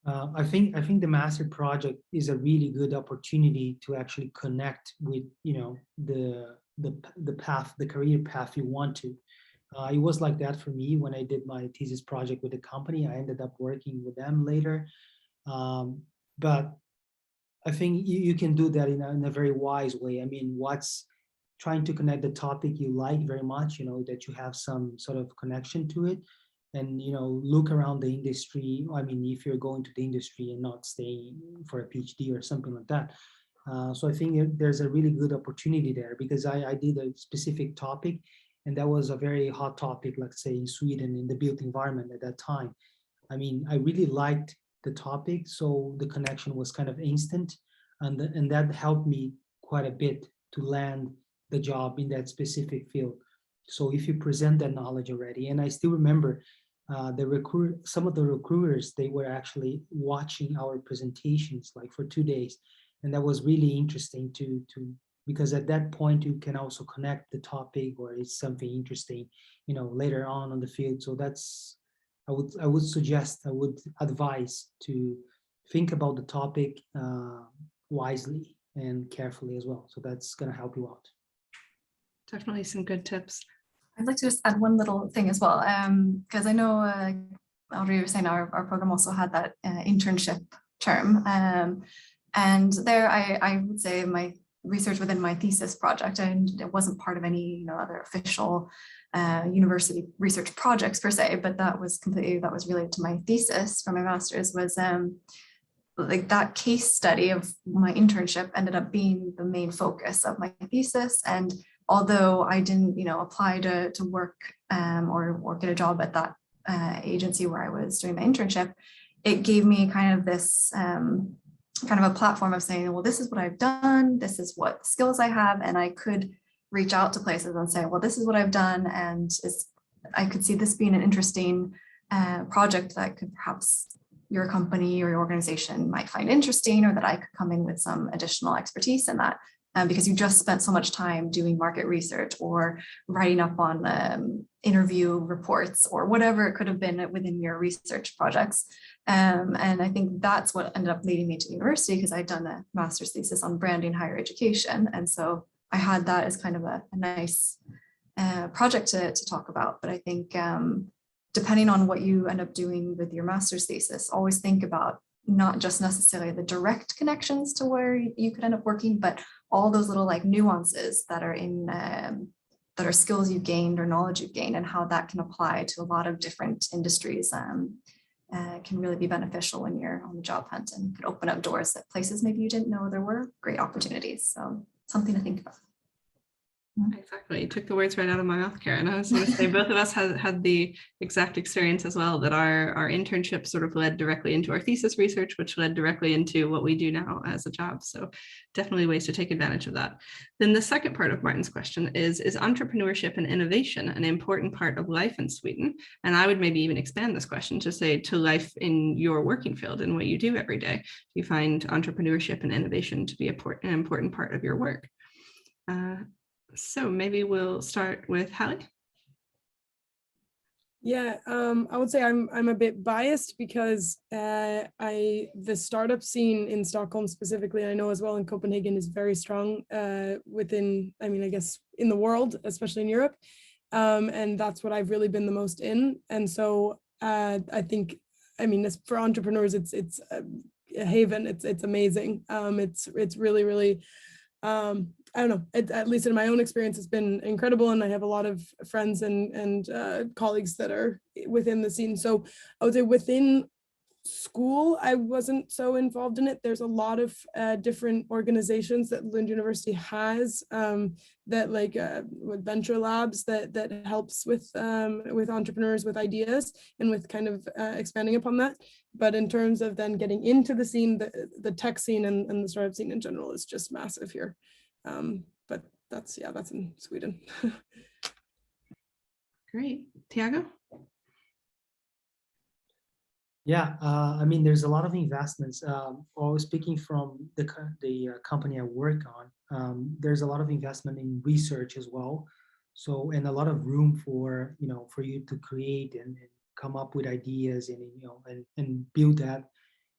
I think the master project is a really good opportunity to actually connect with, you know, the path, the career path you want to. It was like that for me when I did my thesis project with the company. I ended up working with them later. But I think you can do that in a very wise way. I mean, what's trying to connect the topic you like very much, you know, that you have some sort of connection to it, and, you know, look around the industry. I mean, if you're going to the industry and not staying for a PhD or something like that. So I think there's a really good opportunity there, because I did a specific topic, and that was a very hot topic, let's say in Sweden, in the built environment at that time. I mean, I really liked the topic, so the connection was kind of instant, and that helped me quite a bit to land the job in that specific field. So if you present that knowledge already, and I still remember some of the recruiters, they were actually watching our presentations like for 2 days, and that was really interesting to because at that point you can also connect the topic, or it's something interesting, you know, later on the field. So that's, I would advise to think about the topic wisely and carefully as well. So that's going to help you out. Definitely some good tips. I'd like to just add one little thing as well, because I know Audrey was saying our program also had that internship term. And there I would say my research within my thesis project, and it wasn't part of any, you know, other official university research projects per se, but that was related to my thesis for my master's, was like that case study of my internship ended up being the main focus of my thesis. And although I didn't, you know, apply to work or get a job at that agency where I was doing my internship, it gave me kind of this kind of a platform of saying, well, this is what I've done, this is what skills I have, and I could reach out to places and say, well, this is what I've done, and I could see this being an interesting project that could perhaps your company or your organization might find interesting, or that I could come in with some additional expertise in that. Because you just spent so much time doing market research or writing up on interview reports or whatever it could have been within your research projects. And I think that's what ended up leading me to university, because I'd done a master's thesis on branding higher education. And so I had that as kind of a nice project to talk about. But I think depending on what you end up doing with your master's thesis, always think about not just necessarily the direct connections to where you could end up working, but all those little like nuances that are in that are skills you've gained or knowledge you've gained, and how that can apply to a lot of different industries can really be beneficial when you're on the job hunt, and could open up doors at places maybe you didn't know there were great opportunities. So something to think about. Exactly. You took the words right out of my mouth, Karen. I was going to say both of us had the exact experience as well, that our internship sort of led directly into our thesis research, which led directly into what we do now as a job. So definitely ways to take advantage of that. Then the second part of Martin's question is entrepreneurship and innovation an important part of life in Sweden? And I would maybe even expand this question to say to life in your working field and what you do every day. Do you find entrepreneurship and innovation to be an important part of your work? So maybe we'll start with Halley. Yeah, I would say I'm a bit biased, because the startup scene in Stockholm specifically, I know as well in Copenhagen, is very strong within, I mean, I guess in the world, especially in Europe. And that's what I've really been the most in. And so I think, I mean, for entrepreneurs, it's a haven. It's amazing. It's really, really, I don't know, at least in my own experience, it's been incredible. And I have a lot of friends and colleagues that are within the scene. So I would say within school, I wasn't so involved in it. There's a lot of different organizations that Lund University has that like with venture labs that helps with entrepreneurs with ideas and with kind of expanding upon that. But in terms of then getting into the scene, the tech scene and the startup scene in general is just massive here. But that's in Sweden. Great. Thiago? Yeah, I mean, there's a lot of investments. Always speaking from the company I work on, there's a lot of investment in research as well. So, and a lot of room for, for you to create and come up with ideas and, and build that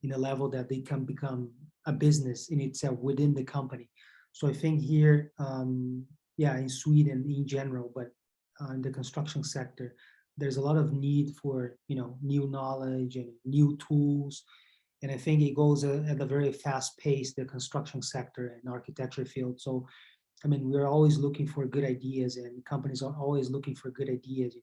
in a level that they can become a business in itself within the company. So I think here, yeah, in Sweden in general, but in the construction sector, there's a lot of need for new knowledge and new tools, and I think it goes at a very fast pace, the construction sector and architecture field. So I mean, we're always looking for good ideas, and companies are always looking for good ideas,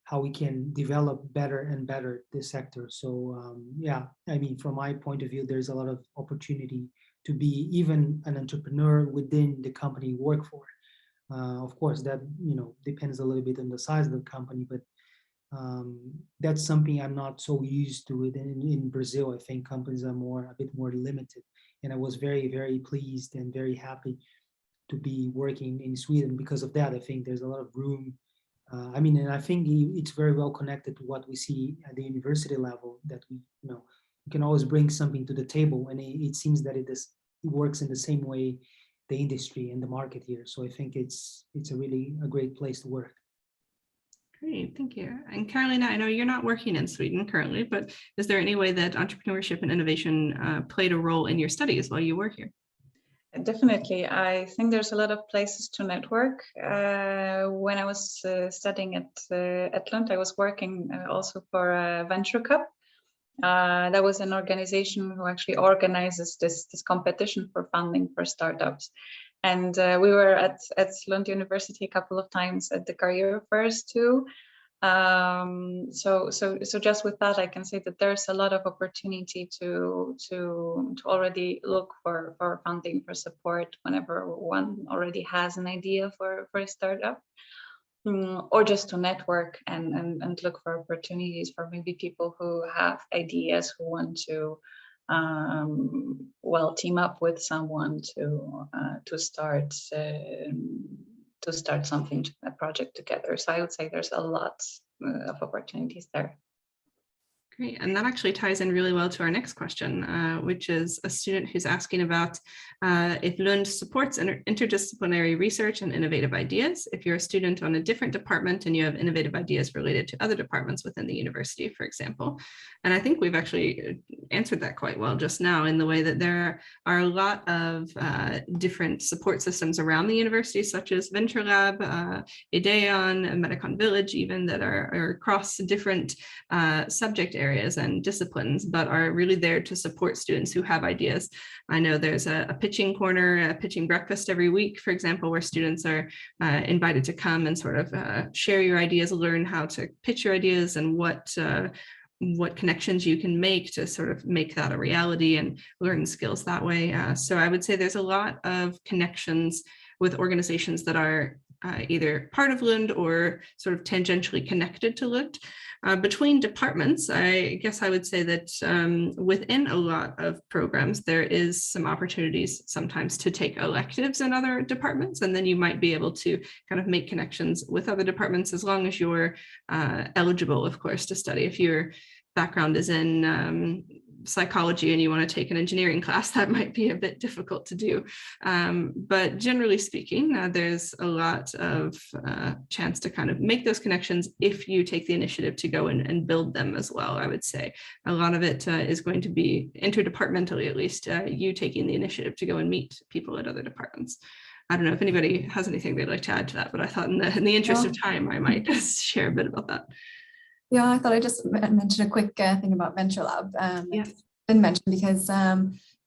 how we can develop better and better this sector. So yeah, I mean, from my point of view, there's a lot of opportunity to be even an entrepreneur within the company you work for. Of course, that depends a little bit on the size of the company, but that's something I'm not so used to it in Brazil. I think companies are a bit more limited, and I was very, very pleased and very happy to be working in Sweden because of that. I think there's a lot of room. I mean, and I think it's very well connected to what we see at the university level, that you can always bring something to the table, and it seems that it works in the same way, the industry and the market here. So I think it's a great place to work. Great, thank you. And Karolina, I know you're not working in Sweden currently, but is there any way that entrepreneurship and innovation played a role in your studies while you were here? Definitely. I think there's a lot of places to network. When I was studying at Lund, I was working also for a venture cup. That was an organization who actually organizes this competition for funding for startups. And we were at Lund University a couple of times at the career fairs too. So just with that, I can say that there's a lot of opportunity to already look for funding, for support whenever one already has an idea for a startup, or just to network and look for opportunities for maybe people who have ideas, who want to team up with someone to start something, a project together. So I would say there's a lot of opportunities there. Great, and that actually ties in really well to our next question, which is a student who's asking about if Lund supports interdisciplinary research and innovative ideas. If you're a student on a different department and you have innovative ideas related to other departments within the university, for example. And I think we've actually answered that quite well just now, in the way that there are a lot of different support systems around the university, such as Venture Lab, Ideon, Medicon Village, even, that are across different subject areas and disciplines, but are really there to support students who have ideas. I know there's a pitching corner, a pitching breakfast every week, for example, where students are invited to come and sort of share your ideas, learn how to pitch your ideas and what connections you can make to sort of make that a reality, and learn skills that way. So I would say there's a lot of connections with organizations that are either part of Lund or sort of tangentially connected to Lund. Between departments, I guess I would say that within a lot of programs, there is some opportunities sometimes to take electives in other departments, and then you might be able to kind of make connections with other departments, as long as you're eligible, of course, to study. If your background is in psychology and you want to take an engineering class, that might be a bit difficult to do. But generally speaking, there's a lot of chance to kind of make those connections if you take the initiative to go and build them as well. I would say a lot of it is going to be interdepartmentally, at least, you taking the initiative to go and meet people at other departments. I don't know if anybody has anything they'd like to add to that, but I thought in the interest of time, I might just share a bit about that. Yeah, I thought I just mentioned a quick thing about Venture Lab. Yes. It's been mentioned because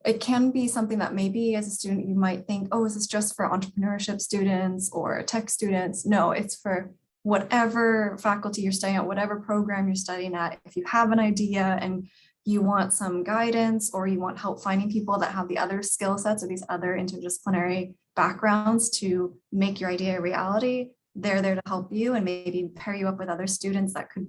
it can be something that maybe as a student you might think, oh, is this just for entrepreneurship students or tech students? No, it's for whatever faculty you're studying at, whatever program you're studying at. If you have an idea and you want some guidance, or you want help finding people that have the other skill sets or these other interdisciplinary backgrounds to make your idea a reality, they're there to help you and maybe pair you up with other students that could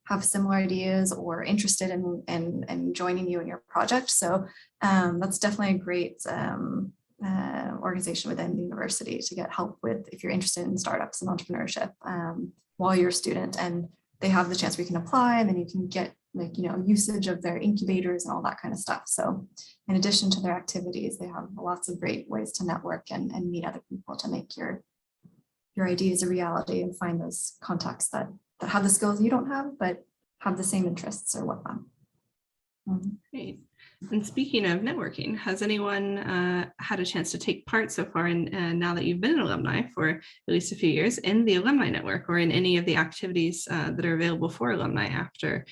have similar ideas or interested in joining you in your project. So that's definitely a great organization within the university to get help with if you're interested in startups and entrepreneurship while you're a student, and they have the chance where you can apply, and then you can get like, usage of their incubators and all that kind of stuff. So in addition to their activities, they have lots of great ways to network and meet other people to make your ideas a reality and find those contacts that have the skills you don't have, but have the same interests or whatnot. Great. And speaking of networking, has anyone had a chance to take part so far in, now that you've been an alumni for at least a few years, in the Alumni Network or in any of the activities that are available for alumni after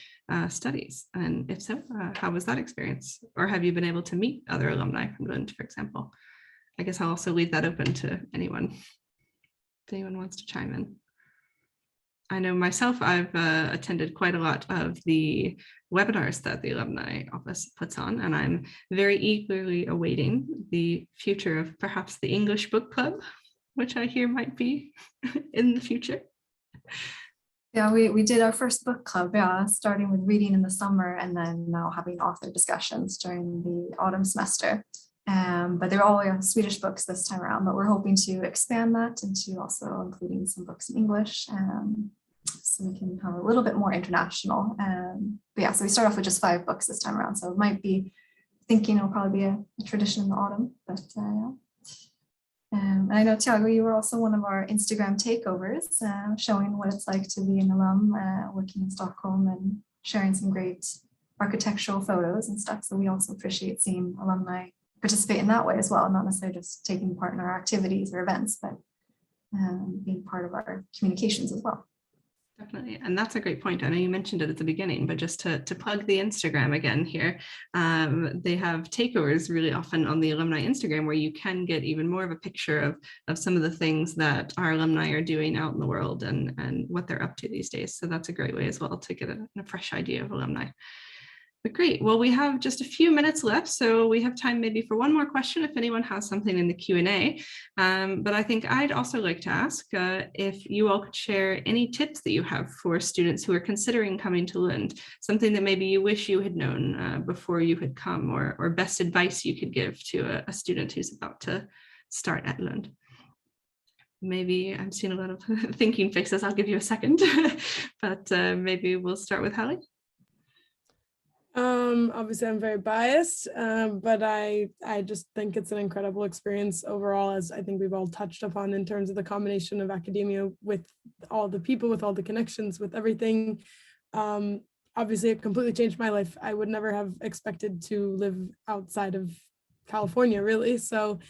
studies? And if so, how was that experience? Or have you been able to meet other alumni from Lund, for example? I guess I'll also leave that open to anyone, if anyone wants to chime in. I know myself, I've attended quite a lot of the webinars that the Alumni Office puts on, and I'm very eagerly awaiting the future of perhaps the English book club, which I hear might be in the future. Yeah, we did our first book club, starting with reading in the summer and then now having author discussions during the autumn semester. But they're all Swedish books this time around, but we're hoping to expand that into also including some books in English, so we can have a little bit more international. But yeah, so we start off with just 5 books this time around, so it might be thinking it'll probably be a tradition in the autumn, but yeah. And I know, Thiago, you were also one of our Instagram takeovers, showing what it's like to be an alum working in Stockholm and sharing some great architectural photos and stuff. So we also appreciate seeing alumni participate in that way as well, not necessarily just taking part in our activities or events, but being part of our communications as well. Definitely. And that's a great point. I know you mentioned it at the beginning, but just to plug the Instagram again here, they have takeovers really often on the alumni Instagram, where you can get even more of a picture of some of the things that our alumni are doing out in the world and what they're up to these days. So that's a great way as well to get a fresh idea of alumni. But great. Well, we have just a few minutes left, so we have time maybe for one more question if anyone has something in the Q&A. But I think I'd also like to ask if you all could share any tips that you have for students who are considering coming to Lund, something that maybe you wish you had known before you had come, or best advice you could give to a student who's about to start at Lund. Maybe I'm seeing a lot of thinking faces. I'll give you a second, but maybe we'll start with Halley. Obviously I'm very biased, but I just think it's an incredible experience overall, as I think we've all touched upon, in terms of the combination of academia with all the people, with all the connections, with everything. Obviously it completely changed my life. I would never have expected to live outside of California, really. So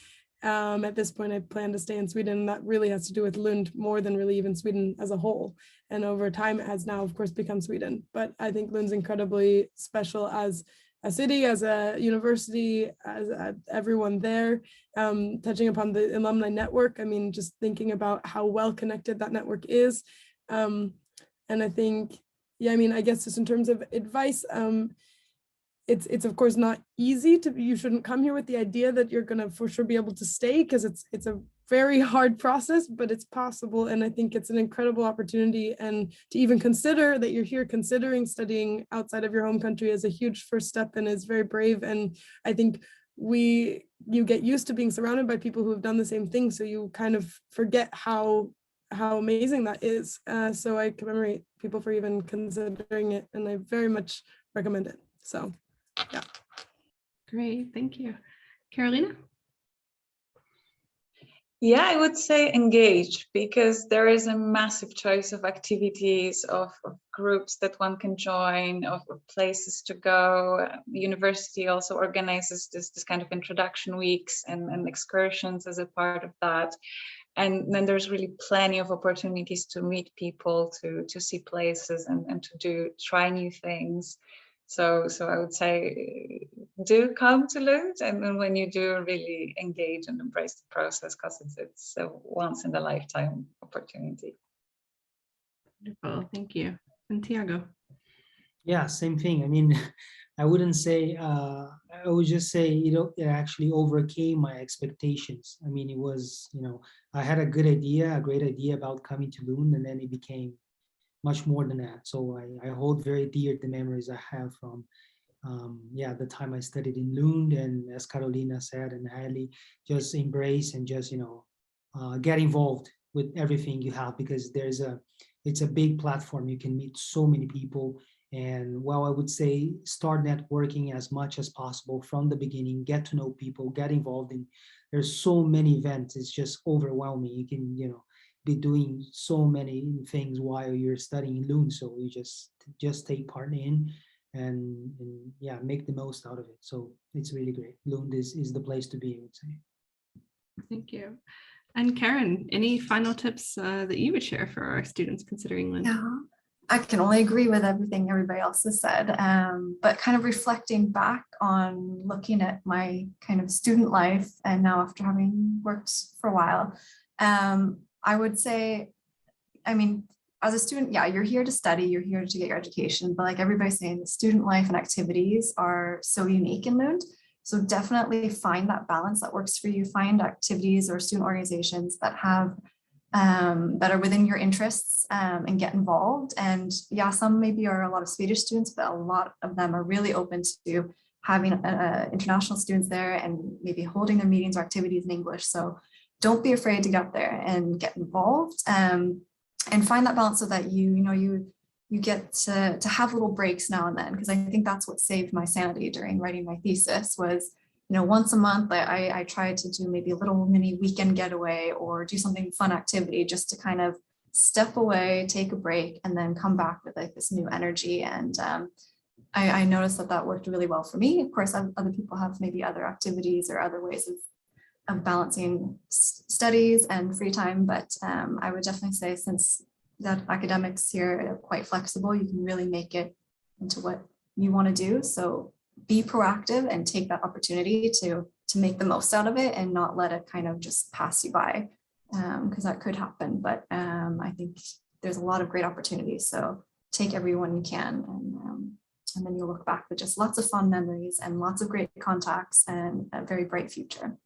at this point, I plan to stay in Sweden. And that really has to do with Lund more than really even Sweden as a whole. And over time, it has now, of course, become Sweden. But I think Lund's incredibly special as a city, as a university, as everyone there. Touching upon the Alumni Network, I mean, just thinking about how well connected that network is. And I think, yeah, I mean, I guess just in terms of advice, it's of course not easy you shouldn't come here with the idea that you're going to for sure be able to stay, because it's a very hard process, but it's possible. And I think it's an incredible opportunity, and to even consider that you're here considering studying outside of your home country is a huge first step and is very brave. And I think you get used to being surrounded by people who have done the same thing, so you kind of forget how amazing that is. So I commemorate people for even considering it, and I very much recommend it. So yeah. Great, thank you. Karolina? Yeah, I would say engage, because there is a massive choice of activities, of groups that one can join, of places to go. The university also organizes this kind of introduction weeks and excursions as a part of that. And then there's really plenty of opportunities to meet people, to see places and to try new things. So I would say do come to Lund, and then when you do, really engage and embrace the process, because it's a once in a lifetime opportunity. Wonderful, thank you. And Thiago? Yeah, same thing. I mean, I wouldn't say, I would just say, it actually overcame my expectations. I mean, it was, I had a great idea about coming to Lund, and then it became much more than that. So I hold very dear the memories I have from, the time I studied in Lund, and as Karolina said, and Halley, just embrace and just, get involved with everything you have, because it's a big platform. You can meet so many people, And well, I would say start networking as much as possible from the beginning, get to know people, get involved in, there's so many events, it's just overwhelming. You can, be doing so many things while you're studying in Lund. So you just take part in and yeah, make the most out of it. So it's really great. Lund is the place to be, I would say. Thank you. And Karen, any final tips that you would share for our students considering Lund? Yeah, I can only agree with everything everybody else has said, but kind of reflecting back on looking at my kind of student life and now after having worked for a while, I would say, I mean, as a student, yeah, you're here to study, you're here to get your education, but like everybody's saying, the student life and activities are so unique in Lund. So definitely find that balance that works for you. Find activities or student organizations that have that are within your interests and get involved. And yeah, some maybe are a lot of Swedish students, but a lot of them are really open to having international students there and maybe holding their meetings or activities in English. So don't be afraid to get up there and get involved and find that balance so that you get to have little breaks now and then, because I think that's what saved my sanity during writing my thesis was, once a month I tried to do maybe a little mini weekend getaway or do something fun activity just to kind of step away, take a break, and then come back with like this new energy. And I noticed that worked really well for me. Of course, other people have maybe other activities or other ways of balancing studies and free time. But I would definitely say, since that academics here are quite flexible, you can really make it into what you want to do. So be proactive and take that opportunity to make the most out of it and not let it kind of just pass you by, because that could happen. But I think there's a lot of great opportunities. So take every one you can, and then you'll look back with just lots of fun memories and lots of great contacts and a very bright future.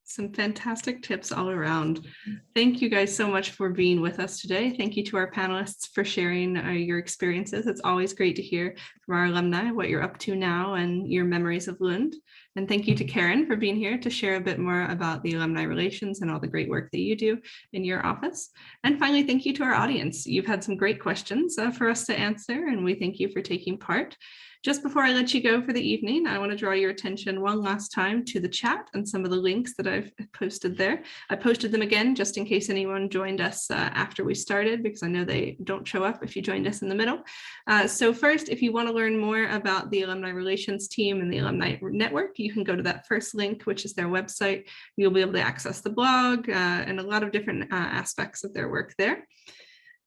Some fantastic tips all around. Thank you guys so much for being with us today. Thank you to our panelists for sharing your experiences. It's always great to hear from our alumni what you're up to now and your memories of Lund. And thank you to Karen for being here to share a bit more about the alumni relations and all the great work that you do in your office. And finally, thank you to our audience. You've had some great questions for us to answer, and we thank you for taking part. Just before I let you go for the evening, I want to draw your attention one last time to the chat and some of the links that I've posted there. I posted them again just in case anyone joined us after we started, because I know they don't show up if you joined us in the middle. So first, if you want to learn more about the Alumni Relations team and the Alumni Network, you can go to that first link, which is their website. You'll be able to access the blog and a lot of different aspects of their work there.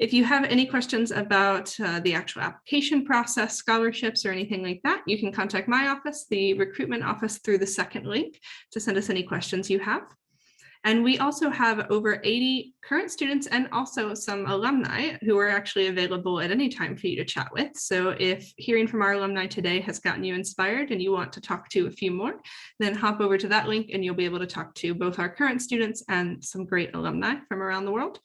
If you have any questions about the actual application process, scholarships, or anything like that, you can contact my office, the recruitment office, through the second link to send us any questions you have. And we also have over 80 current students and also some alumni who are actually available at any time for you to chat with. So if hearing from our alumni today has gotten you inspired and you want to talk to a few more, then hop over to that link and you'll be able to talk to both our current students and some great alumni from around the world.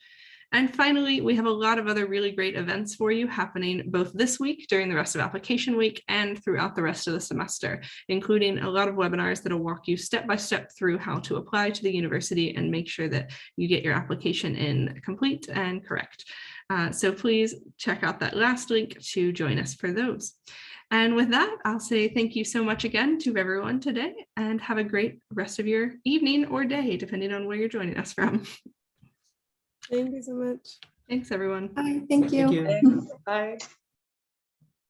And finally, we have a lot of other really great events for you happening both this week during the rest of application week and throughout the rest of the semester, including a lot of webinars that will walk you step by step through how to apply to the university and make sure that you get your application in complete and correct. So please check out that last link to join us for those. And with that, I'll say thank you so much again to everyone today and have a great rest of your evening or day, depending on where you're joining us from. Thank you so much. Thanks, everyone. Bye. Thank you. Thank you. Bye.